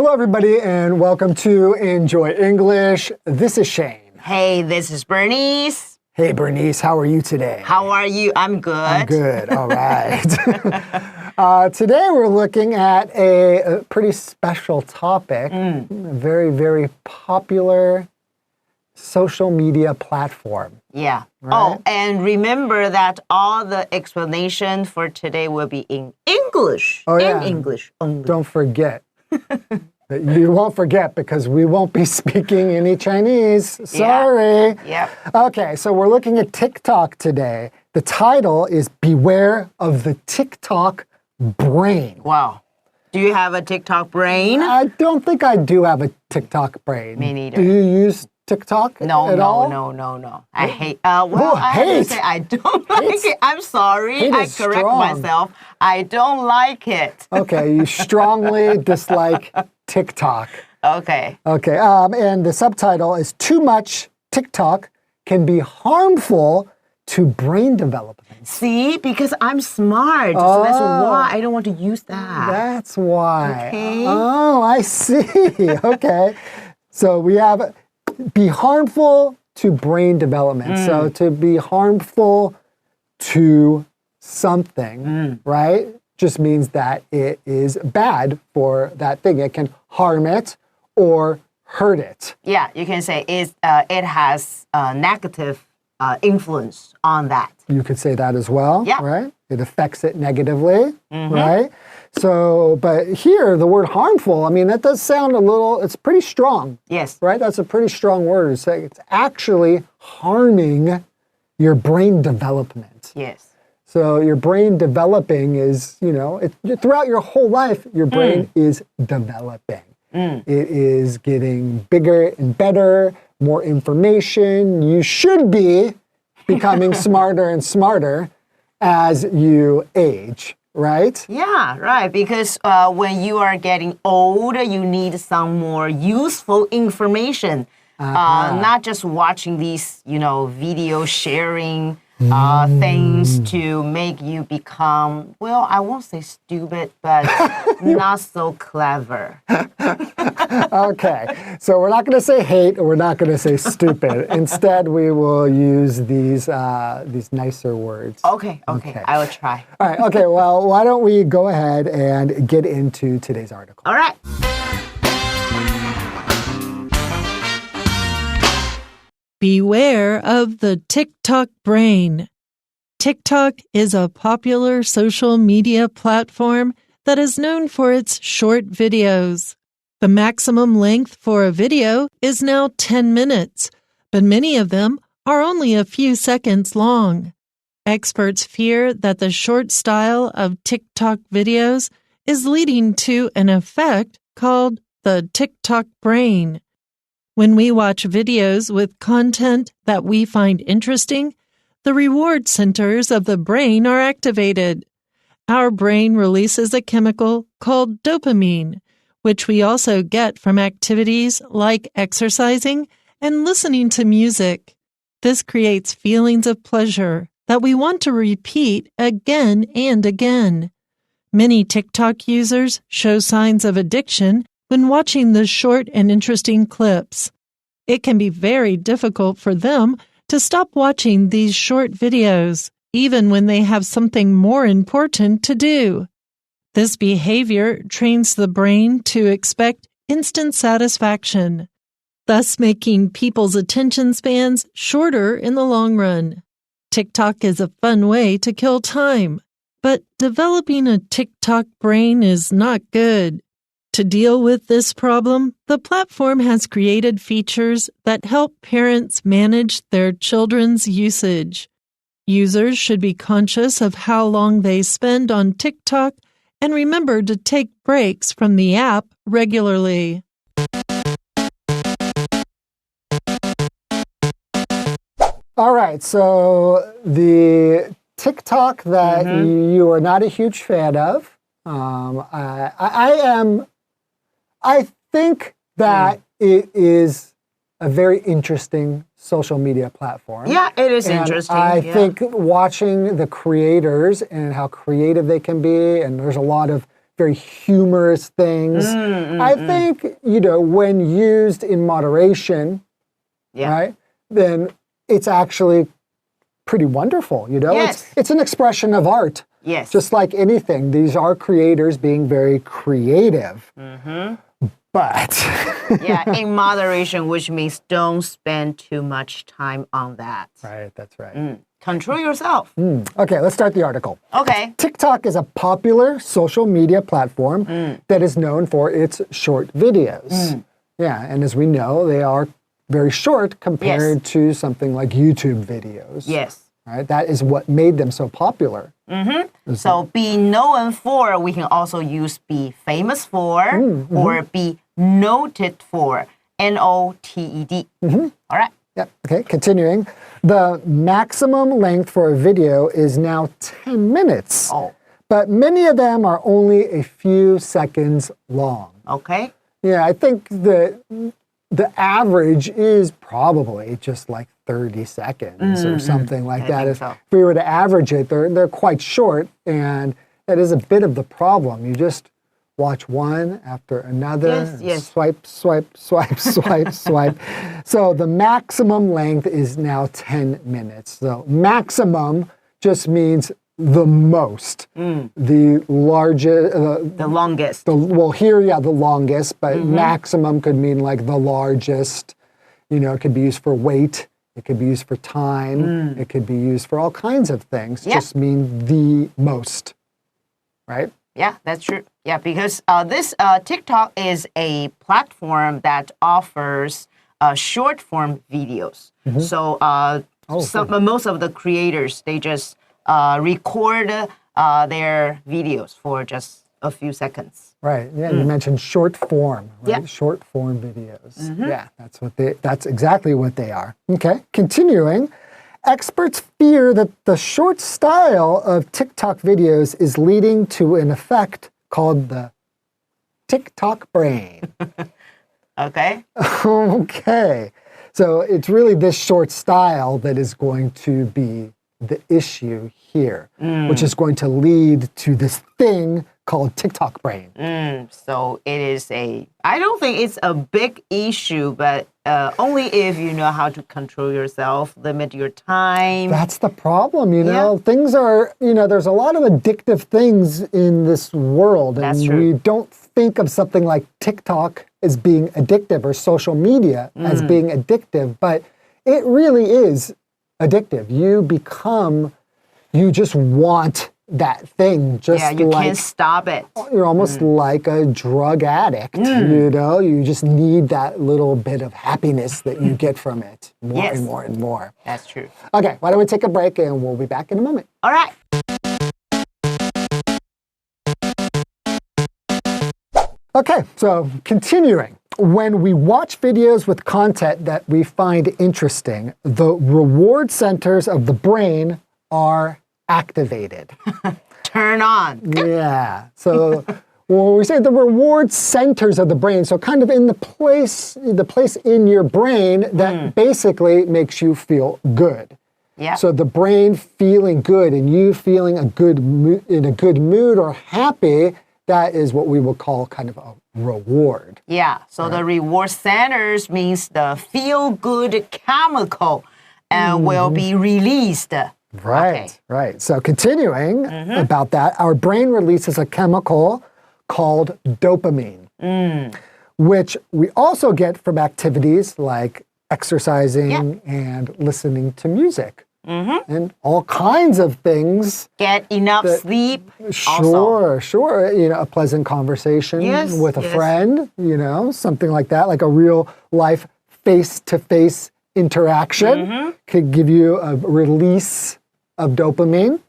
Hello, everybody, and welcome to Enjoy English. This is Shane. Hey, this is Bernice. Hey, Bernice, how are you today? How are you? I'm good. I'm good. All right. Today, we're looking at a pretty special topic, a very, very popular social media platform. Yeah. Right? Oh, and remember that all the explanation for today will be in English. Oh, yeah. In English only. Don't forget. You won't forget because we won't be speaking any Chinese. Sorry. Yeah. Okay, so we're looking at TikTok today. The title is Beware of the TikTok Brain. Wow. Do you have a TikTok brain? I don't think I do have a TikTok brain. Me neither. Do you use TikTok at all? No. I hate. I have to say I don't like it. I'm sorry. Hate I is correct strong. myself. I don't like it. Okay, you strongly dislike TikTok. Okay. Okay, and the subtitle is Too Much TikTok Can Be Harmful to Brain Development. See, because I'm smart, so that's why I don't want to use that. That's why. Okay. Oh, I see. Okay. So we have be harmful to brain development. So to be harmful to something, right, just means that it is bad for that thing. It can harm it or hurt it. Yeah, you can say it has a negative influence on that. You could say that as well, Yeah. right? It affects it negatively, right? So, but here, the word harmful, I mean, that does sound a little, it's pretty strong. Yes. Right? That's a pretty strong word. It's actually harming your brain development. Yes. So your brain developing is, throughout your whole life, your brain is developing. It is getting bigger and better, more information. You should be becoming smarter and smarter as you age, right? Yeah, right. Because when you are getting older, you need some more useful information. Not just watching these, video sharing things to make you become, well, I won't say stupid, but not so clever. Okay, so we're not going to say hate or we're not going to say stupid. Instead, we will use these nicer words. Okay, I will try. All right, okay, well, why don't we go ahead and get into today's article. All right. Beware of the TikTok brain. TikTok is a popular social media platform that is known for its short videos. The maximum length for a video is now 10 minutes, but many of them are only a few seconds long. Experts fear that the short style of TikTok videos is leading to an effect called the TikTok brain. When we watch videos with content that we find interesting, the reward centers of the brain are activated. Our brain releases a chemical called dopamine, which we also get from activities like exercising and listening to music. This creates feelings of pleasure that we want to repeat again and again. Many TikTok users show signs of addiction when watching the short and interesting clips. It can be very difficult for them to stop watching these short videos, even when they have something more important to do. This behavior trains the brain to expect instant satisfaction, thus making people's attention spans shorter in the long run. TikTok is a fun way to kill time, but developing a TikTok brain is not good. To deal with this problem, the platform has created features that help parents manage their children's usage. Users should be conscious of how long they spend on TikTok and remember to take breaks from the app regularly. All right, so the TikTok that you are not a huge fan of, I think that it is a very interesting social media platform. Yeah, it is and interesting. I think watching the creators and how creative they can be, and there's a lot of very humorous things. I think, when used in moderation, right, then it's actually pretty wonderful, Yes. It's an expression of art. Yes. Just like anything, these are creators being very creative. But in moderation, which means don't spend too much time on that. Right, that's right. Control yourself. Okay, let's start the article. Okay. TikTok is a popular social media platform that is known for its short videos. Yeah, and as we know, they are very short compared to something like YouTube videos. Yes. Right? That is what made them so popular. So be known for, we can also use be famous for or be noted for. N-O-T-E-D. All right. Yep. Okay, continuing. The maximum length for a video is now 10 minutes. Oh. But many of them are only a few seconds long. Okay. Yeah, I think the average is probably just like 30 seconds or something like that. think If so. we were to average it, they're quite short, and that is a bit of the problem. You just watch one after another, Yes. swipe, swipe, swipe, swipe, swipe. So the maximum length is now 10 minutes. So maximum just means the most, the largest, The longest. well, here, the longest, but maximum could mean like the largest. It could be used for weight. It could be used for time. It could be used for all kinds of things. Yeah. Just mean the most, right? Yeah, that's true. Yeah, because this TikTok is a platform that offers short form videos. So most of the creators, they just record their videos for just a few seconds. Right. Yeah, you mentioned short form, right? Yeah. Short form videos. Yeah, that's exactly what they are. Okay, continuing. Experts fear that the short style of TikTok videos is leading to an effect called the TikTok brain. Okay. Okay. So it's really this short style that is going to be the issue here, which is going to lead to this thing called TikTok brain. So it is I don't think it's a big issue, but only if you know how to control yourself, limit your time. That's the problem, Yeah. Things are, there's a lot of addictive things in this world. And That's true. we don't think of something like TikTok as being addictive or social media as being addictive, but it really is addictive. You just want that thing. You can't stop it. You're almost like a drug addict, You just need that little bit of happiness that you get from it more Yes. and more and more. That's true. Okay, why don't we take a break and we'll be back in a moment. All right. Okay, so continuing. When we watch videos with content that we find interesting, the reward centers of the brain are activated. Turn on. Yeah. So when we say the reward centers of the brain, so kind of in the place in your brain that basically makes you feel good. Yeah. So the brain feeling good and you feeling in a good mood or happy, that is what we will call kind of a reward. Yeah. So the reward centers means the feel-good chemical will be released. Right, Okay. right. So continuing about that, our brain releases a chemical called dopamine, which we also get from activities like exercising and listening to music. And all kinds of things. Get enough sleep. Sure, sure. A pleasant conversation with a friend, something like that, like a real life face-to-face interaction could give you a release of dopamine.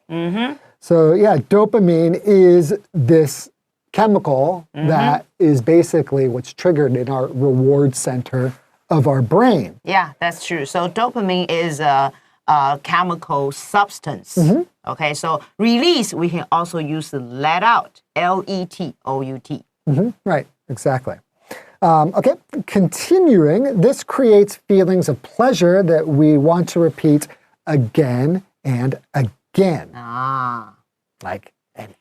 So yeah, dopamine is this chemical that is basically what's triggered in our reward center of our brain. Yeah, that's true. So dopamine is a chemical substance. Okay, so release, we can also use let out, L-E-T-O-U-T. Right, exactly. Okay, continuing, this creates feelings of pleasure that we want to repeat again and again. Ah. Like an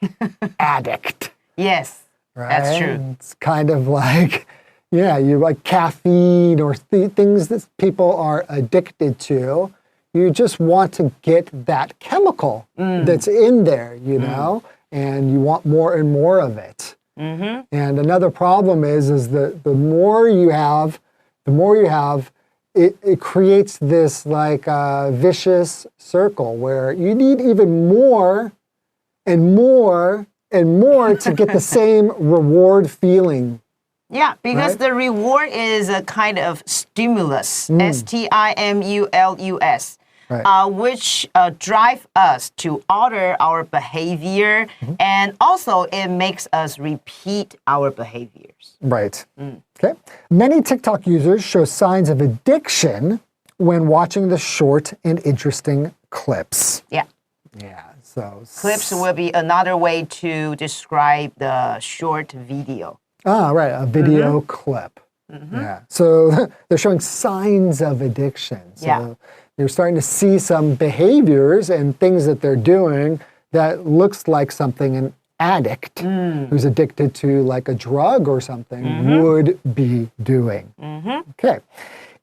addict. Yes. right? That's true. It's kind of like, yeah, you like caffeine or things that people are addicted to. You just want to get that chemical that's in there, you know, and you want more and more of it. And another problem is that the more you have, it creates this like vicious circle where you need even more and more and more to get the same reward feeling. Yeah, because right? the reward is a kind of stimulus, stimulus, Right. which drive us to alter our behavior, and also it makes us repeat our behaviors. Right. Okay. Many TikTok users show signs of addiction when watching the short and interesting clips. Yeah. Yeah. So Clips will be another way to describe the short video. Ah, right. A video clip. Yeah. So they're showing signs of addiction. So Yeah. you're starting to see some behaviors and things that they're doing that looks like something an addict who's addicted to like a drug or something would be doing. Okay.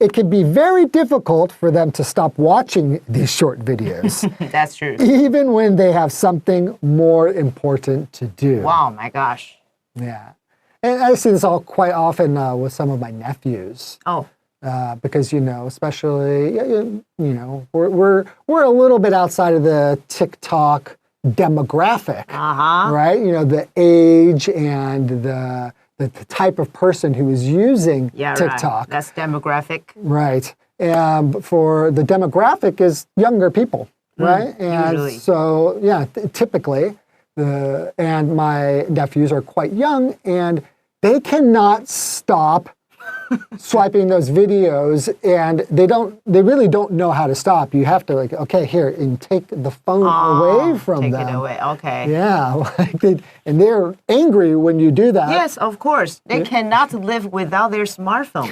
It can be very difficult for them to stop watching these short videos, That's true. even when they have something more important to do. Wow, my gosh. Yeah. And I see this all quite often with some of my nephews. Oh. Because, you know, especially, you know, we're a little bit outside of the TikTok demographic, right? You know, the age and the type of person who is using TikTok. Right. That's demographic. Right. And for the demographic is younger people, right? And usually. so, yeah, typically, and my nephews are quite young, and they cannot stop swiping those videos, and they really don't know how to stop. You have to like, okay, here, and take the phone away from them. Take it away, okay. Yeah, and they're angry when you do that. Yes, of course. They cannot live without their smartphone.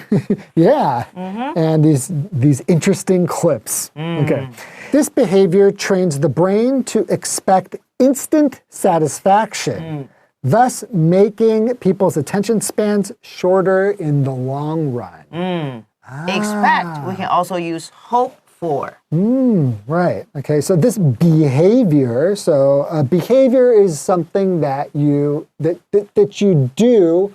Yeah, and these interesting clips. Okay, this behavior trains the brain to expect instant satisfaction, thus making people's attention spans shorter in the long run. Expect, we can also use hope for. Right. Okay. So this behavior. So behavior is something that you do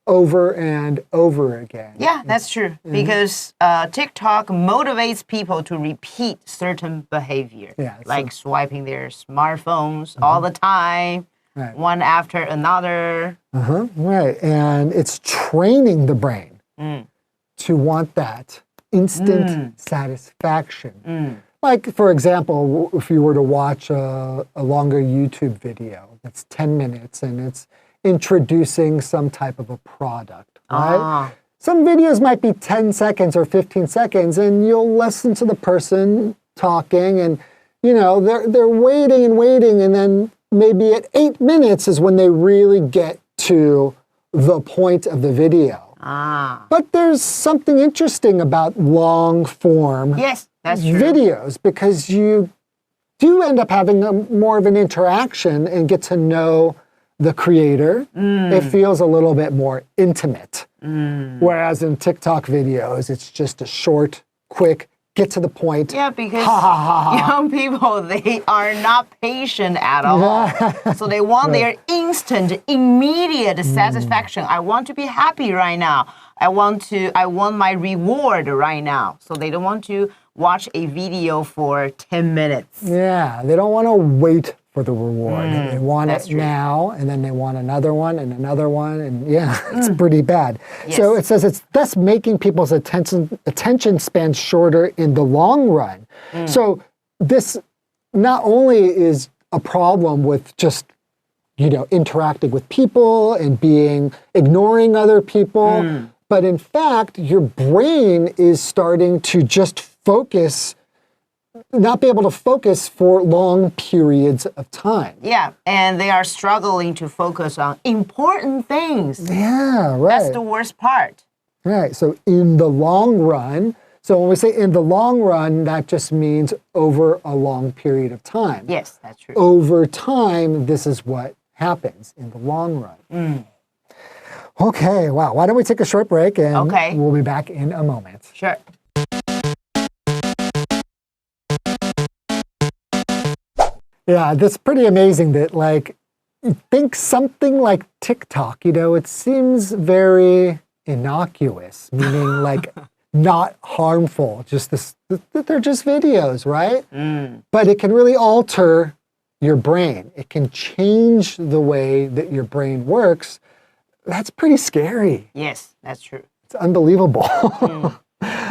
over and over again. Yeah, that's true. Because TikTok motivates people to repeat certain behavior, like swiping their smartphones all the time, one after another. Right. And it's training the brain to want that instant satisfaction. Like, for example, if you were to watch a longer YouTube video that's 10 minutes and it's introducing some type of a product, right? Some videos might be 10 seconds or 15 seconds, and you'll listen to the person talking, and, you know, they're waiting and waiting, and then maybe at 8 minutes is when they really get to the point of the video. But there's something interesting about long form videos, because you do end up having more of an interaction and get to know the creator. It feels a little bit more intimate. Whereas in TikTok videos, it's just a short, quick, get to the point. Yeah, because young people, they are not patient at all. So they want their instant, immediate satisfaction. I want to be happy right now. I want my reward right now. So they don't want to watch a video for 10 minutes. Yeah, they don't want to wait for the reward. They want it now, and then they want another one and another one, and it's pretty bad. So it says it's thus making people's attention span shorter in the long run. So this not only is a problem with just, you know, interacting with people and ignoring other people, but in fact, your brain is starting to just not be able to focus for long periods of time. Yeah, and they are struggling to focus on important things. Yeah, right. That's the worst part. Right, so in the long run, so when we say in the long run, that just means over a long period of time. Yes, that's true. Over time, this is what happens in the long run. Okay, wow. Why don't we take a short break and Okay. we'll be back in a moment. Sure. Yeah, that's pretty amazing that like, you think something like TikTok, it seems very innocuous, meaning like not harmful, they're just videos, right? But it can really alter your brain. It can change the way that your brain works. That's pretty scary. Yes, that's true. It's unbelievable.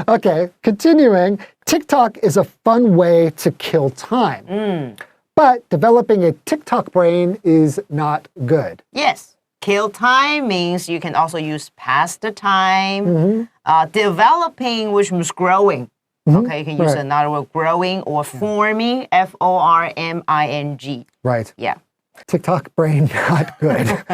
Okay, continuing. TikTok is a fun way to kill time. But developing a TikTok brain is not good. Yes. Kill time means you can also use pass the time. Developing, which means growing. Okay, you can use another word, growing or forming, Forming. Right. Yeah. TikTok brain, not good.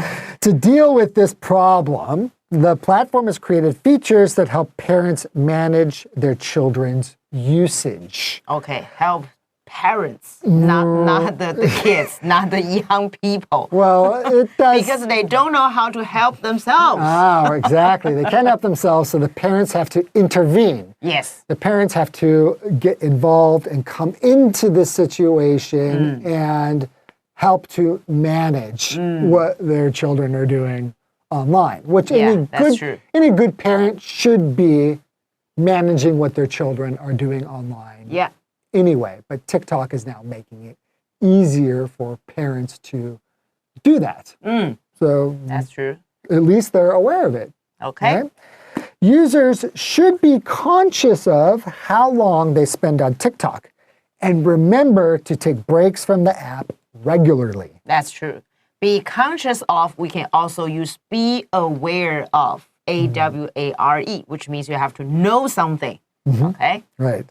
To deal with this problem, the platform has created features that help parents manage their children's usage. Okay, help parents, not the kids, not the young people. Well, it does. Because they don't know how to help themselves. Oh, exactly. They can't help themselves, so the parents have to intervene. Yes. The parents have to get involved and come into the situation and help to manage what their children are doing online, which any good parent should be managing what their children are doing online. Yeah. Anyway, but TikTok is now making it easier for parents to do that. So That's true. at least they're aware of it. Okay. Right? Users should be conscious of how long they spend on TikTok and remember to take breaks from the app regularly. That's true. Be conscious of, we can also use be aware of, AWARE, which means you have to know something. Okay? Right.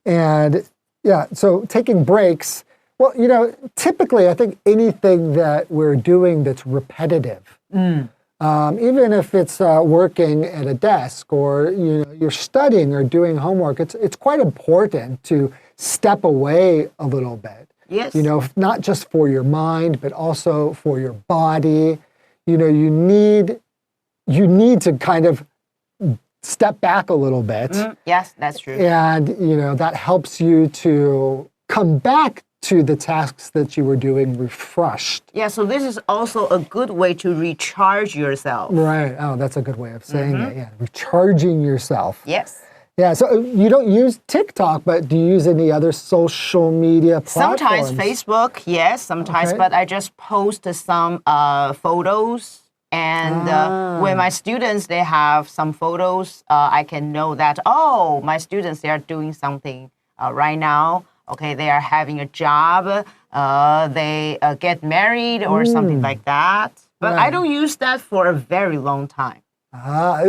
And yeah, so taking breaks, well, typically I think anything that we're doing that's repetitive, even if it's working at a desk or you're studying or doing homework, it's quite important to step away a little bit. Yes. Not just for your mind, but also for your body. You need to kind of step back a little bit. Yes, that's true. And, that helps you to come back to the tasks that you were doing refreshed. Yeah, so this is also a good way to recharge yourself. Right. Oh, that's a good way of saying it. Yeah, recharging yourself. Yes. Yeah, so you don't use TikTok, but do you use any other social media platforms? Sometimes Facebook, yes, sometimes, but I just post some photos. And when my students, they have some photos, I can know that, my students, they are doing something right now. Okay, they are having a job, they get married or something like that. But I don't use that for a very long time.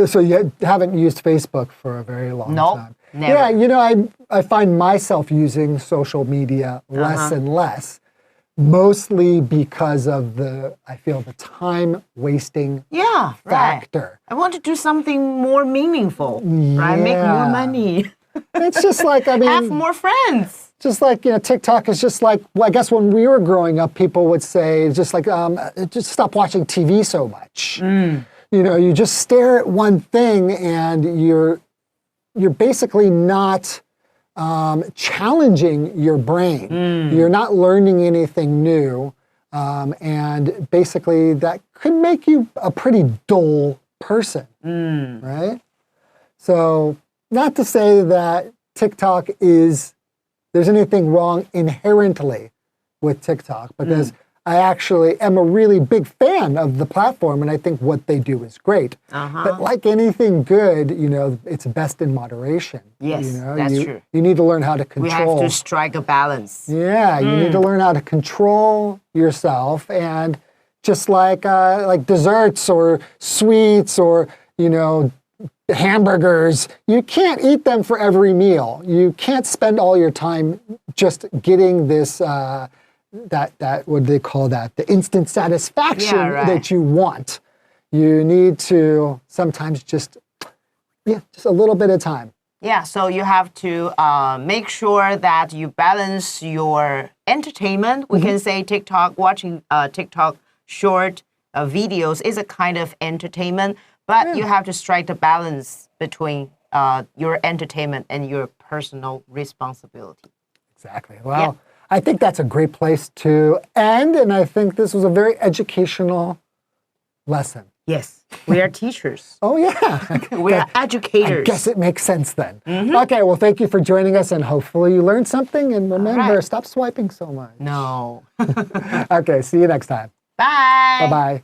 So you haven't used Facebook for a very long time? Never. Yeah, I find myself using social media less and less. Mostly because of the time wasting factor. I want to do something more meaningful, right? Make more money. It's just like, have more friends. Just like, TikTok is just like, well, I guess when we were growing up, people would say, just like, just stop watching TV so much. You just stare at one thing and you're basically not challenging your brain. You're not learning anything new. And basically that could make you a pretty dull person, right? So not to say that TikTok there's anything wrong inherently with TikTok, because I actually am a really big fan of the platform, and I think what they do is great. But like anything good, it's best in moderation. Yes, that's true. You need to learn how to control. We have to strike a balance. Yeah, you need to learn how to control yourself, and just like desserts or sweets or hamburgers, you can't eat them for every meal. You can't spend all your time just getting this. That what do they call that? The instant satisfaction that you want. You need to sometimes just a little bit of time. Yeah, so you have to make sure that you balance your entertainment. We can say TikTok, watching TikTok short videos is a kind of entertainment, but you have to strike the balance between your entertainment and your personal responsibility. Exactly. Well, I think that's a great place to end, and I think this was a very educational lesson. Yes, we are teachers. Oh, yeah. We are educators. I guess it makes sense then. Okay, well, thank you for joining us, and hopefully you learned something. And remember, stop swiping so much. No. Okay, see you next time. Bye. Bye-bye.